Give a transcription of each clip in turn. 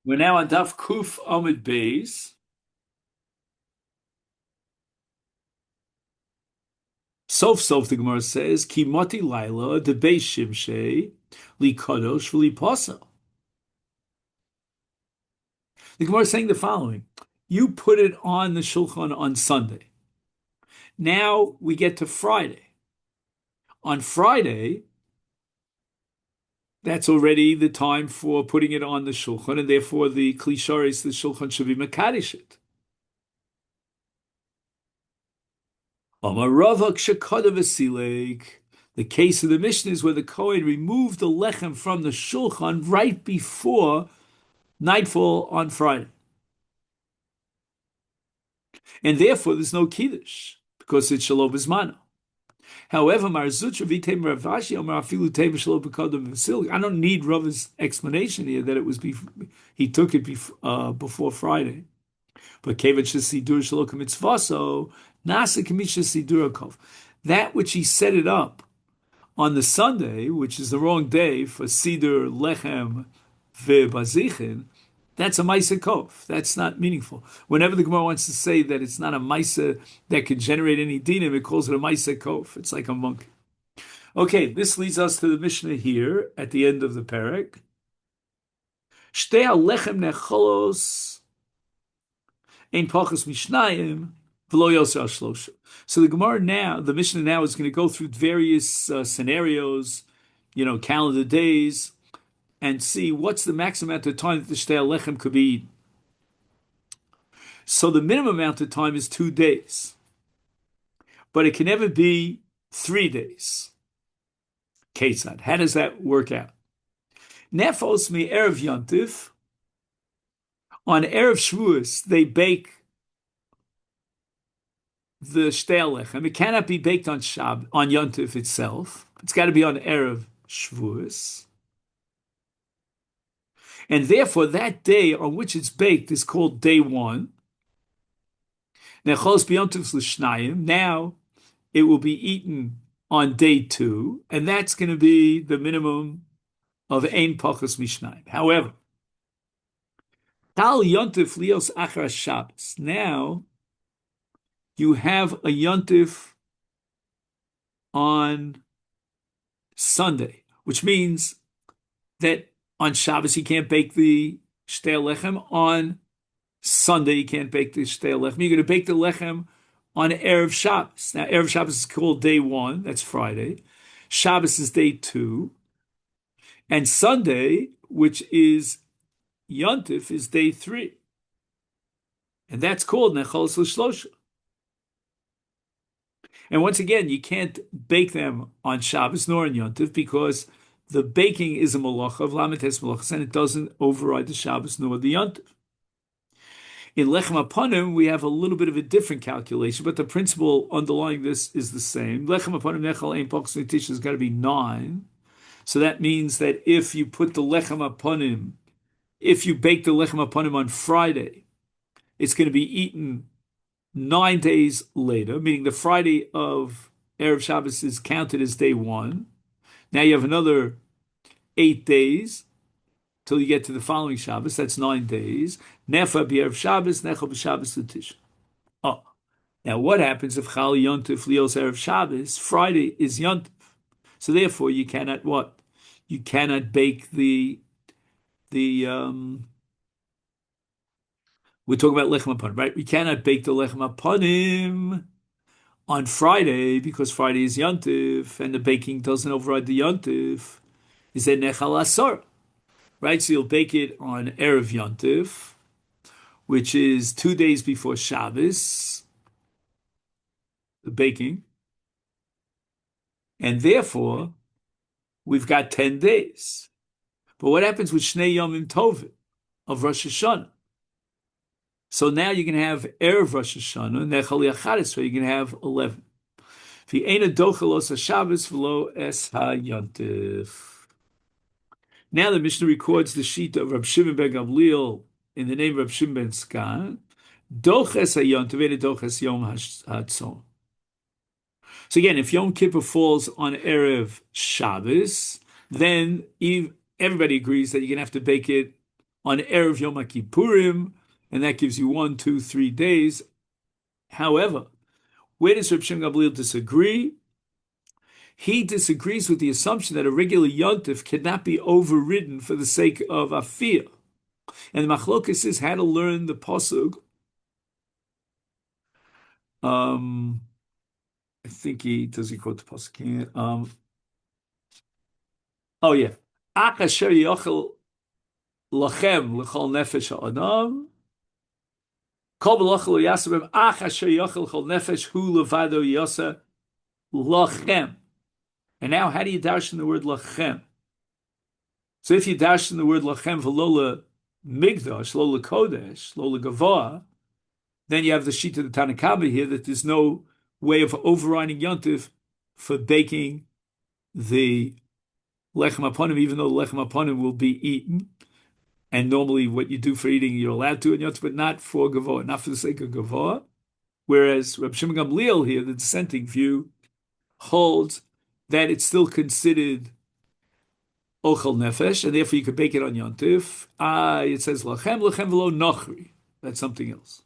We're now on Daf Kuf Amid Beis. Sof the Gemara says, Ki moti laila de beis shimshei li kadosh v'li pasel. The Gemara is saying the following: you put it on the shulchan on Sunday. Now we get to Friday. On Friday, that's already the time for putting it on the shulchan, and therefore the klisharis, the shulchan should be mekadesh it. The case of the Mishnah is where the Kohen removed the lechem from the shulchan right before nightfall on Friday. And therefore there's no kiddush, because it's shalom bismana. However, I don't need Rava's explanation here that it was he took it before Friday. But that which he set it up on the Sunday, which is the wrong day for Sidur Lechem Ve'Bazichin, that's a Maisa Kov. That's not meaningful. Whenever the Gemara wants to say that it's not a Maisa that can generate any dinim, it calls it a Maisa Kov. It's like a monkey. Okay, this leads us to the Mishnah here at the end of the parak. Shtei Lechem Necholos Ein Pachas Mishnayim V'lo Yosef Shlosha. So the Gemara now, the Mishnah now is going to go through various scenarios, calendar days, and see what's the maximum amount of time that the Shtei Lechem could be eaten. So the minimum amount of time is 2 days, but it can never be 3 days. Ketzad, how does that work out? Nefos mi Erev Yontif. On Erev Shavuos, they bake the Shtei Lechem. It cannot be baked on Yontif itself. It's got to be on Erev Shavuos. And therefore, that day on which it's baked is called day 1. Now, it will be eaten on day 2, and that's going to be the minimum of Ein Pachas Mishnayim. However, Tal Yontif Lios Achar Shabbos. Now, you have a Yontif on Sunday, which means that on Shabbos, you can't bake the Shtei Lechem. On Sunday, you can't bake the Shtei Lechem. You're going to bake the Lechem on Erev Shabbos. Now, Erev Shabbos is called day 1. That's Friday. Shabbos is day 2. And Sunday, which is Yontif, is day 3. And that's called Necholos L'Shlosha. And once again, you can't bake them on Shabbos nor on Yontif because the baking is a malacha of Lamites malachas, and it doesn't override the Shabbos nor the Yontif. In Lechem Aponim, we have a little bit of a different calculation, but the principle underlying this is the same. Lechem Aponim Nechal Ein Pachas Netish has got to be 9. So that means that if you put the Lechem Aponim, if you bake the Lechem Aponim on Friday, it's going to be eaten 9 days later, meaning the Friday of Erev Shabbos is counted as day 1. Now you have another 8 days till you get to the following Shabbos. That's 9 days. Nefa b'Erev Shabbos, Necha b'Shabbos l'Tisha. Oh, now what happens if Chal Yontif Lios Erev Shabbos? Friday is Yontif, so therefore you cannot what? You cannot bake the we're talking about lechem aponim, right? We cannot bake the lechem aponim on Friday because Friday is Yontif and the baking doesn't override the Yontif. Is that nechal asar, right? So you'll bake it on Erev Yontif, which is 2 days before Shabbos, the baking, and therefore we've got 10 days. But what happens with Shnei Yomim Tovim of Rosh Hashanah? So now you can have Erev Rosh Hashanah, Nechal Yacharis, so you can have 11. Now the Mishnah records the sheet of Rab Shimon ben Gamliel in the name of Rab Shimon ben Skan, Doches HaYontiv and Doches Yom HaTzon. So again, if Yom Kippur falls on Erev Shabbos, then everybody agrees that you're going to have to bake it on Erev Yom Kippurim, and that gives you 1, 2, 3 days. However, where does Reb Shimon Gamliel disagree? He disagrees with the assumption that a regular yontif cannot be overridden for the sake of afiyah. And the machlokas is how to learn the pasuk. Um, I think he quote the pasuk here. Oh yeah, Ach asher yochel lachem l'chol nefesh ha'adam. Kol b'lochel lo yasabim ach asher yochel l'chol nefesh hu levado yasa lachem. And now, how do you dash in the word lachem? So if you dash in the word lachem v'lo migdash, lo kodesh, lo gavoa, then you have the sheet of the Tanakhama here that there's no way of overriding yontif for baking the lechem aponim, even though the lechem aponim will be eaten. And normally, what you do for eating, you're allowed to in yontif, but not for gavoa, not for the sake of gavoa. Whereas Reb Shimon Gamliel here, the dissenting view, holds that it's still considered ochel nefesh, and therefore you could bake it on yontif. It says lachem v'lo nochri. That's something else.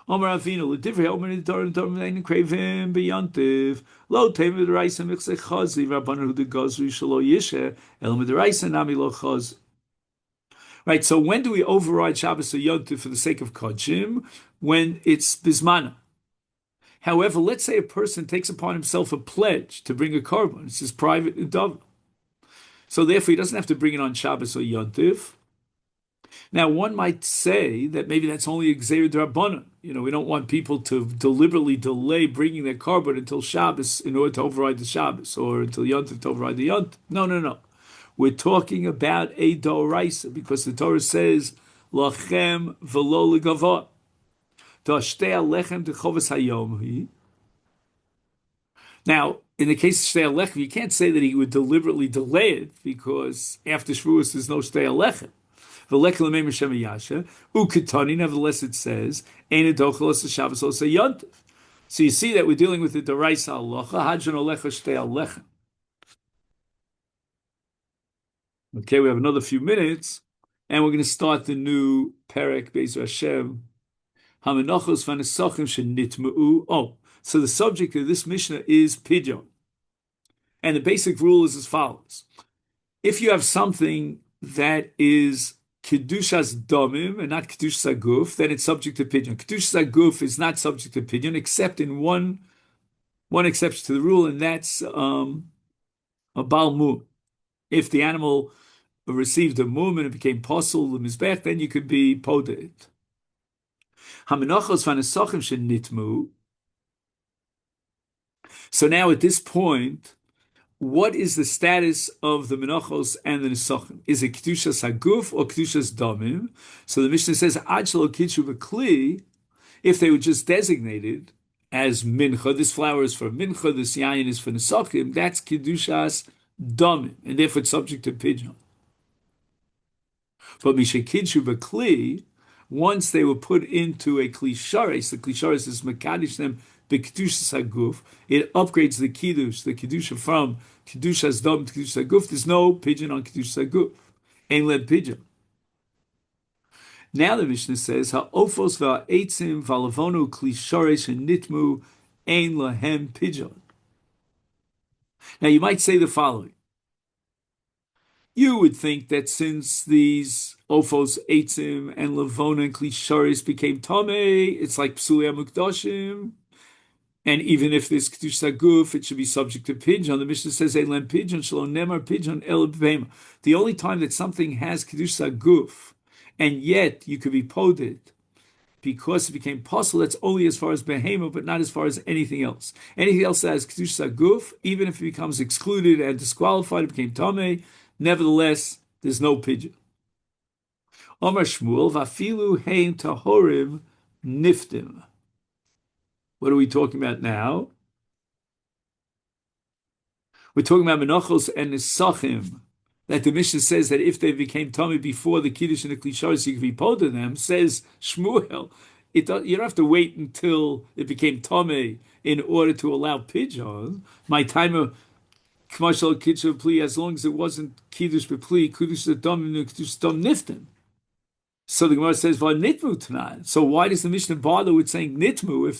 Omar Avinu l'divrei Omer nidorim dorim krevim beyantiv lo teim v'deraisa michsei chazi rabbanan hu degozri shelo yishe el mideraisa nami lo chazi. Right. So when do we override Shabbos or Yontif for the sake of kodshim? When it's bismana. However, let's say a person takes upon himself a pledge to bring a korban. It's his private nidava. So therefore, he doesn't have to bring it on Shabbos or Yontif. Now, one might say that maybe that's only Gzeir D'Rabbanan. We don't want people to deliberately delay bringing their korban until Shabbos in order to override the Shabbos, or until Yontif to override the Yontif. No. We're talking about a Doraisa, because the Torah says, Lachem v'lo legavot. Dashtei alechem dechovas hayom. Now, in the case of Shtei Alechem, you can't say that he would deliberately delay it, because after Shavuos there's no Shtei Alechem. Nevertheless, it says, so you see that we're dealing with the Daraisa Alocha, Hadjan Alecha Shtei Alechem. Okay, we have another few minutes, and we're going to start the new Perek Be'ezer Hashem. Menachos v'Nesachim shenitma'u. Oh, so the subject of this Mishnah is pidyon. And the basic rule is as follows. If you have something that is Kedushas Domim and not Kedushas Aguf, then it's subject to pidyon. Kedushas Aguf is not subject to pidyon, except in one exception to the rule, and that's a Baal Mum. If the animal received a mum and it became possible, the Mizbech, then you could be poded. Hamenachos v'Nesachim shenitmu. So now at this point, what is the status of the Menachos and the Nesachim? Is it Kedushas Haguf or Kedushas Damim? So the Mishnah says, Ad shelo kitchu b'kli, if they were just designated as Mincha, this flour is for Mincha, this Yayin is for Nesachim, that's Kedushas Damim, and therefore it's subject to pidyon. But Mishakidchu b'kli, once they were put into a Kli Shares, the Kli Shares is Mekadosh them b'Kedushas Haguf, it upgrades the Kedusha from Kedushas Dam to Kedushas Haguf. There's no pidyon on Kedushas Haguf. Ain't led pidyon. Now the Mishnah says, Ha'ofos v'ha'etzim v'alavonu Kli Shares nitmu ein lahem pidyon. Now you might say the following. You would think that since these Ophos, Eitzim, and Lavona and Klisharis became Tomei, it's like Psulei Mukdashim. And even if there's Kedush Saguf, it should be subject to pidyon. The Mishnah says, Eilen pidyon, shalom nemar pidyon el b'hema. The only time that something has Kedush Saguf, and yet you could be poded, because it became possible, that's only as far as behema, but not as far as anything else. Anything else that has Kedush Saguf, even if it becomes excluded and disqualified, it became Tomei, nevertheless, there's no pidyon. Omar Shmuel, vafilu hein tahorim niftim. What are we talking about now? We're talking about Menachos and Nesachim, that the Mishnah says that if they became Tomei before the Kiddush and the Klisharis, you can be pod to them. Says Shmuel, you don't have to wait until it became Tomei in order to allow pidyon. My timer. Commercial Kiddush Pli, as long as it wasn't Kiddush B'Pli, Kiddush Dam Kiddush Dam Niftim. So the Gemara says, "Va nitmu tanan." So why does the Mishnah bother with saying nitmu if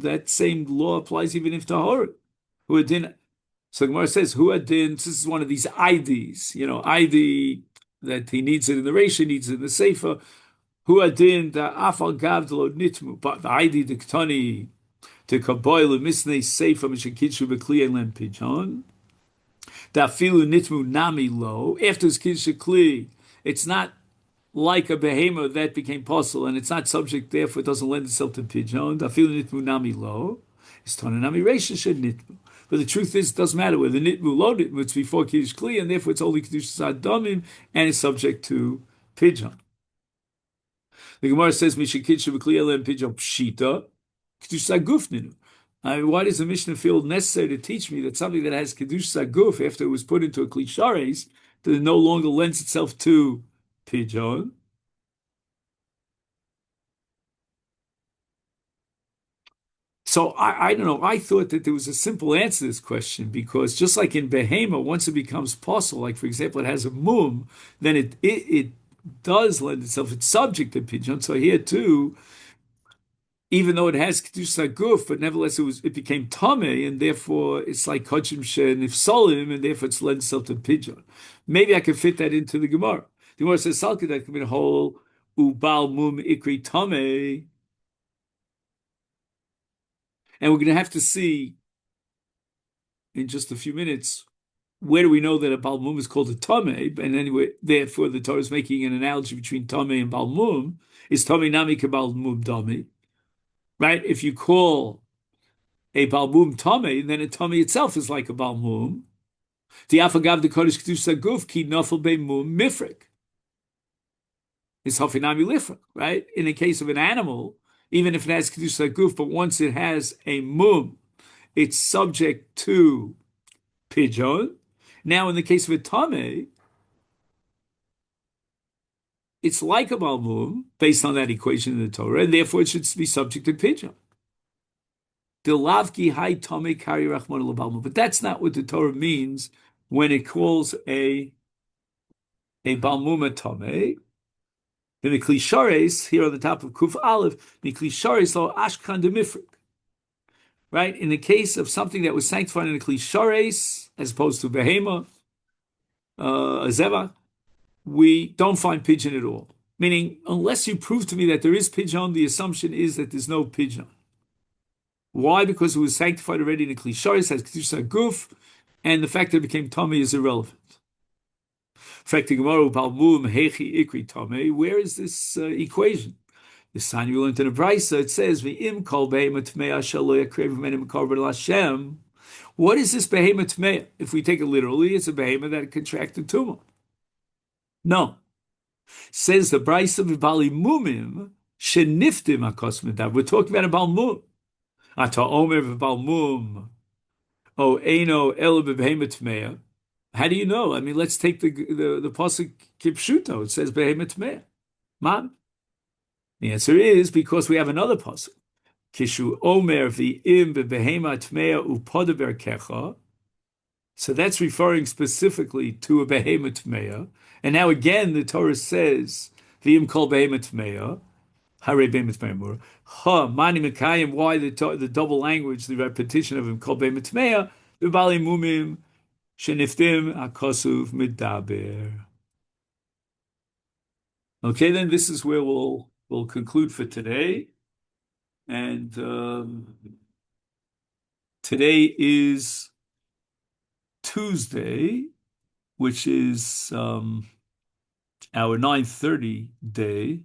that same law applies even if tahor? Who adin? So the Gemara says, "Who adin?" This is one of these IDs, ID that he needs it in the Reisha, needs it in the Sefer. Who adin the afal gavdlo nitmu, but the ID the ktani to kaboil misnei Sefer mishakidshu bekli and len pijon. Da filu nitmu nami lo after his kidshu kli. It's not like a behemoth that became possible, and it's not subject, therefore it doesn't lend itself to pigeon. Dafilu nitmu nami lo, is nami reisha shed nitmu. But the truth is, it doesn't matter whether nitmu lo nitmu, it's before kiddush kli, and therefore it's only kedushas adamim, and it's subject to pigeon. The Gemara says, "Mishakitshu v'kli elem pigeon pshita kedushas agufninu." Why does the Mishnah feel necessary to teach me that something that has kedushas aguf after it was put into a klishares, that it no longer lends itself to pigeon? So I don't know. I thought that there was a simple answer to this question because just like in Behema, once it becomes possible, like for example, it has a mum, then it does lend itself. It's subject to pigeon. So here too, even though it has kedusha guf, but nevertheless it became tame, and therefore it's like kochim she nifsalim, and therefore it's lend itself to pigeon. Maybe I could fit that into the Gemara. The Gemara says salka that can be a whole ubal mum ikri tame. And we're going to have to see in just a few minutes where do we know that a balmum is called a tameh? And anyway, therefore the Torah is making an analogy between tameh and balmum. Is tameh nami ke balmum dami? Right? If you call a balmum tameh, then a tameh itself is like a balmum. The afagav the kodesh kedusha guf ki nafel be mum mifrik. It's hafinami lifra, right? In the case of an animal, even if it has kedusha guf, but once it has a mum, it's subject to pigeon. Now, in the case of a tame, it's like a balmum based on that equation in the Torah, and therefore it should be subject to pigeon. But that's not what the Torah means when it calls a balmum a tame. The miklishares here on the top of Kuf Aleph, miklishares lo ashkan demifrik. Right? In the case of something that was sanctified in a klishares, as opposed to behema, a zeva, we don't find pigeon at all. Meaning, unless you prove to me that there is pigeon, the assumption is that there's no pigeon. Why? Because it was sanctified already in a klishares, has kedusha guf, and the fact that it became tummy is irrelevant. Where is this equation? The sign you learned in the Brisa, it says, what is this behema tmeya? If we take it literally, it's a behema that contracted tumor. No. Says the Brisa v'bali mumim sheniftim akosmedav. We're talking about a balmum. Ata omer v'balmum o eino el behema tmeya. How do you know? I mean, let's take the pasuk kipshuto. It says behema tmeya. Mom. The answer is because we have another pasuk. Kishu omer v'im behema tmeya upodaber kecha. So that's referring specifically to a behema tmeya. And now again, the Torah says v'im kol behema tmeya. Hare behema tmeya mura. Ha mani mekayim. Why the double language, the repetition of him kol behema tmeya. V'bali mumim sheniftim akosuv midaber. Okay, then this is where we'll conclude for today. And today is Tuesday, which is our 9:30 day.